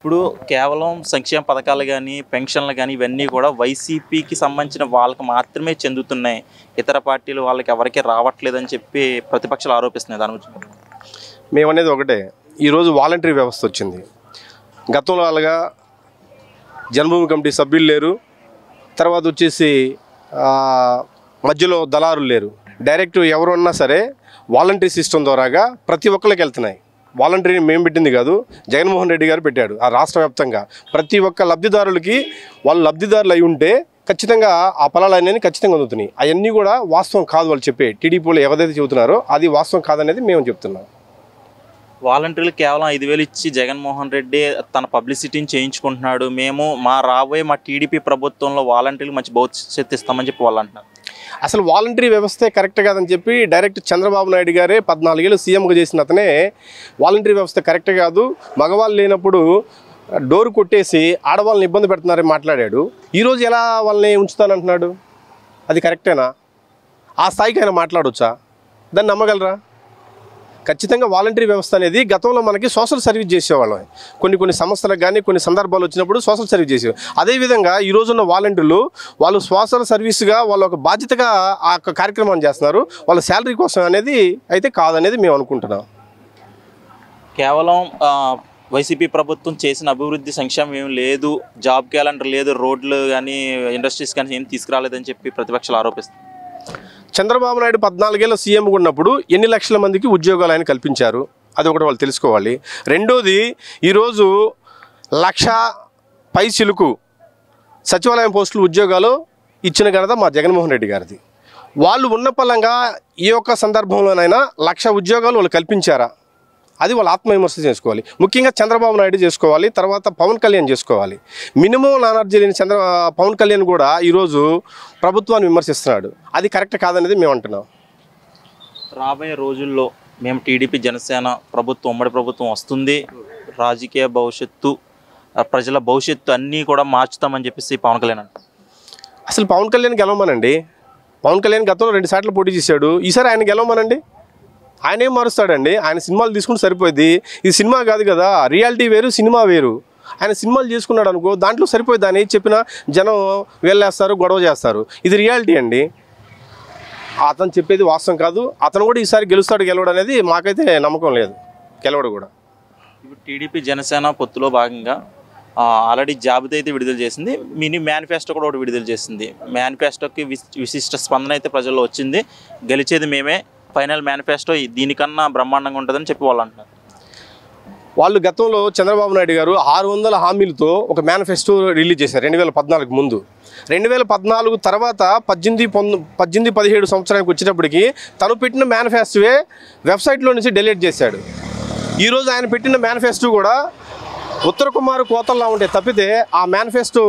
ఇప్పుడు కేవలం సంక్షేమ పథకాలు గానీ, పెన్షన్లు గానీ ఇవన్నీ కూడా వైసీపీకి సంబంధించిన వాళ్ళకి మాత్రమే చెందుతున్నాయి. ఇతర పార్టీలు వాళ్ళకి ఎవరికీ రావట్లేదని చెప్పి ప్రతిపక్షాలు ఆరోపిస్తున్నాయి. దాని గురించి మేమనేది ఒకటే, ఈరోజు వాలంటరీ వ్యవస్థ వచ్చింది. గతంలో అలాగా జన్మభూమి కమిటీ సభ్యులు లేరు, తర్వాత వచ్చేసి మధ్యలో దళారులు లేరు. డైరెక్ట్ ఎవరున్నా సరే వాలంటరీ సిస్టమ్ ద్వారాగా ప్రతి ఒక్కరికి వెళ్తున్నాయి. వాలంటరీని మేము పెట్టింది కాదు, జగన్మోహన్ రెడ్డి గారు పెట్టాడు. ఆ రాష్ట్ర వ్యాప్తంగా ప్రతి ఒక్క లబ్ధిదారులకి వాళ్ళు లబ్ధిదారులు అయి ఉంటే ఖచ్చితంగా ఆ ఫలాలు అనేవి ఖచ్చితంగా అందుతున్నాయి. అవన్నీ కూడా వాస్తవం కాదు. వాళ్ళు చెప్పే టీడీపీలో ఎవరైతే చెబుతున్నారో అది వాస్తవం కాదనేది మేము చెప్తున్నాం. వాలంటీర్లు కేవలం 5,000 ఇచ్చి జగన్మోహన్ రెడ్డి తన పబ్లిసిటీని చేయించుకుంటున్నాడు. మేము మా టీడీపీ ప్రభుత్వంలో వాలంటీర్లు మంచి భవిష్యత్తు ఇస్తామని చెప్పి వాళ్ళు అంటున్నారు. అసలు వాలంటరీ వ్యవస్థే కరెక్ట్ కాదని చెప్పి డైరెక్ట్ చంద్రబాబు నాయుడు గారే 14 ఏళ్ళు సీఎంగా చేసిన అతనే వాలంటరీ వ్యవస్థ కరెక్ట్ కాదు, మగవాళ్ళు లేనప్పుడు డోరు కొట్టేసి ఆడవాళ్ళని ఇబ్బంది పెడుతున్నారని మాట్లాడాడు. ఈరోజు ఎలా వాళ్ళని ఉంచుతానంటున్నాడు? అది కరెక్టేనా? ఆ స్థాయికి ఆయన మాట్లాడవచ్చా? దాన్ని నమ్మగలరా? ఖచ్చితంగా వాలంటరీ వ్యవస్థ అనేది గతంలో మనకి సోషల్ సర్వీస్ చేసేవాళ్ళం. కొన్ని సంస్థలకు కానీ కొన్ని సందర్భాలు వచ్చినప్పుడు సోషల్ సర్వీస్ చేసేవారు. అదేవిధంగా ఈరోజున్న వాలంటీర్లు వాళ్ళు సోషల్ సర్వీస్గా వాళ్ళు ఒక బాధ్యతగా ఆ కార్యక్రమాన్ని చేస్తున్నారు. వాళ్ళ శాలరీ కోసం అనేది అయితే కాదనేది మేము అనుకుంటున్నాం. కేవలం వైసీపీ ప్రభుత్వం చేసిన అభివృద్ధి సంక్షేమం ఏం లేదు, జాబ్ క్యాలెండర్ లేదు, రోడ్లు కానీ ఇండస్ట్రీస్ కానీ ఏం తీసుకురాలేదని చెప్పి ప్రతిపక్షాలు ఆరోపిస్తారు. చంద్రబాబు నాయుడు 14 ఏళ్ళ సీఎంగా ఉన్నప్పుడు ఎన్ని లక్షల మందికి ఉద్యోగాలు ఆయన కల్పించారు? అది ఒకటి వాళ్ళు తెలుసుకోవాలి. రెండోది, ఈరోజు 1,00,000 పైచిలుకు సచివాలయం పోస్టులు ఉద్యోగాలు ఇచ్చిన ఘనత మా జగన్మోహన్ రెడ్డి గారిది. వాళ్ళు ఉన్న పలంగా ఏ ఒక్క సందర్భంలోనైనా 1,00,000 ఉద్యోగాలు వాళ్ళు కల్పించారా? అది వాళ్ళు ఆత్మవిమర్శ చేసుకోవాలి. ముఖ్యంగా చంద్రబాబు నాయుడు చేసుకోవాలి, తర్వాత పవన్ కళ్యాణ్ చేసుకోవాలి. మినిమం నాలెడ్జ్ లేని పవన్ కళ్యాణ్ కూడా ఈరోజు ప్రభుత్వాన్ని విమర్శిస్తున్నాడు. అది కరెక్ట్ కాదనేది మేము అంటున్నాం. రాబోయే రోజుల్లో మేము టీడీపీ జనసేన ప్రభుత్వం ఉమ్మడి ప్రభుత్వం వస్తుంది, రాజకీయ భవిష్యత్తు ప్రజల భవిష్యత్తు అన్నీ కూడా మార్చుతామని చెప్పేసి పవన్ కళ్యాణ్ అంటారు. అసలు పవన్ కళ్యాణ్ గెలవమనండి. పవన్ కళ్యాణ్ గతంలో 2 సార్లు పోటీ చేశాడు. ఈసారి ఆయన గెలవమనండి. ఆయన ఏం మారుస్తాడండి? ఆయన సినిమాలు తీసుకుంటే సరిపోద్ది. ఇది సినిమా కాదు కదా, రియాలిటీ వేరు, సినిమా వేరు. ఆయన సినిమాలు చేసుకున్నాడు అనుకో, దాంట్లో సరిపోద్ది. ఆయన చెప్పిన జనం వెళ్ళేస్తారు, గొడవ చేస్తారు. ఇది రియాలిటీ అండి. అతను చెప్పేది వాస్తవం కాదు. అతను కూడా ఈసారి గెలవడం అనేది మాకైతే నమ్మకం లేదు. గెలవడు కూడా. ఇప్పుడు టీడీపీ జనసేన పొత్తులో భాగంగా ఆల్రెడీ జాబితా అయితే విడుదల చేసింది, మినీ మేనిఫెస్టో కూడా ఒకటి విడుదల చేసింది. మేనిఫెస్టోకి విశిష్ట స్పందన అయితే ప్రజల్లో వచ్చింది. గెలిచేది మేమే, ఫైనల్ మేనిఫెస్టో దీనికన్నా బ్రహ్మాండంగా ఉంటుందని చెప్పి వాళ్ళు అంటున్నారు. వాళ్ళు గతంలో చంద్రబాబు నాయుడు గారు 600 హామీలతో ఒక మేనిఫెస్టో రిలీజ్ చేశారు 2014 ముందు. 2014 తర్వాత 18-17 సంవత్సరానికి వచ్చేటప్పటికి తను పెట్టిన మేనిఫెస్టోవే వెబ్సైట్లో నుంచి డిలీట్ చేశాడు. ఈరోజు ఆయన పెట్టిన మేనిఫెస్టో కూడా ఉత్తర కుమార్ కోతల్లా ఉంటే తప్పితే ఆ మేనిఫెస్టో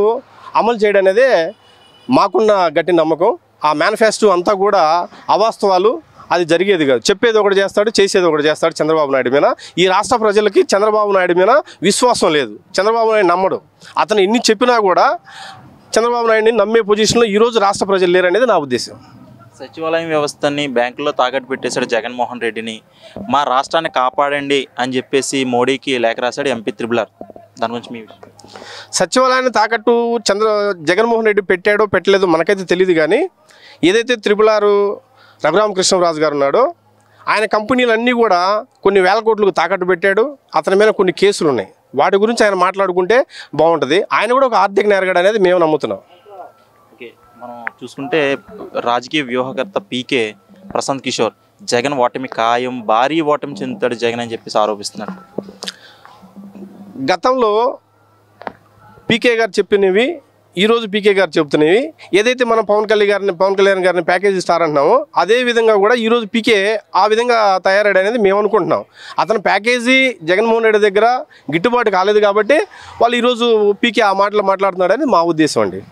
అమలు చేయడం అనేదే మాకున్న గట్టి నమ్మకం. ఆ మేనిఫెస్టో అంతా కూడా అవాస్తవాలు, అది జరిగేది కాదు. చెప్పేది ఒకటి చేస్తాడు, చేసేది ఒకటి చేస్తాడు చంద్రబాబు నాయుడు మీద. ఈ రాష్ట్ర ప్రజలకి చంద్రబాబు నాయుడు మీద విశ్వాసం లేదు. చంద్రబాబు నాయుడు నమ్మడు. అతను ఎన్ని చెప్పినా కూడా చంద్రబాబు నాయుడిని నమ్మే పొజిషన్లో ఈరోజు రాష్ట్ర ప్రజలు లేరనేది నా ఉద్దేశం. సచివాలయం వ్యవస్థని బ్యాంకుల్లో తాకట్టు పెట్టేశాడు జగన్మోహన్ రెడ్డిని. మా రాష్ట్రాన్ని కాపాడండి అని చెప్పేసి మోడీకి లేఖ రాశాడు ఎంపీ త్రిబుల్. దాని గురించి మీ విషయం. సచివాలయాన్ని తాకట్టు జగన్మోహన్ రెడ్డి పెట్టాడో పెట్టలేదో మనకైతే తెలియదు. కానీ ఏదైతే త్రిబుల్ రఘురామకృష్ణరాజు గారు ఉన్నాడో, ఆయన కంపెనీలన్నీ కూడా కొన్ని వేల కోట్లకు తాకట్టు పెట్టాడు. అతని మీద కొన్ని కేసులు ఉన్నాయి. వాటి గురించి ఆయన మాట్లాడుకుంటే బాగుంటుంది. ఆయన కూడా ఒక ఆర్థిక నేరగాడు అనేది మేము నమ్ముతున్నాం. ఓకే, మనం చూసుకుంటే రాజకీయ వ్యూహకర్త పీకే ప్రశాంత్ కిషోర్ జగన్ ఓటమి ఖాయం, భారీ ఓటమి చెందుతాడు జగన్ అని చెప్పేసి ఆరోపిస్తున్నాడు. గతంలో పీకే గారు చెప్పినవి ఈరోజు పీకే గారు చెబుతున్నవి, ఏదైతే మనం పవన్ కళ్యాణ్ గారిని ప్యాకేజీ స్టార్ అంటున్నామో అదే విధంగా కూడా ఈరోజు పీకే ఆ విధంగా తయారాడు అనేది మేము అనుకుంటున్నాం. అతను ప్యాకేజీ జగన్మోహన్ రెడ్డి దగ్గర గిట్టుబాటు కాలేదు కాబట్టి వాళ్ళు ఈరోజు పీకే ఆ మాటలు మాట్లాడుతున్నాడని మా ఉద్దేశం అండి.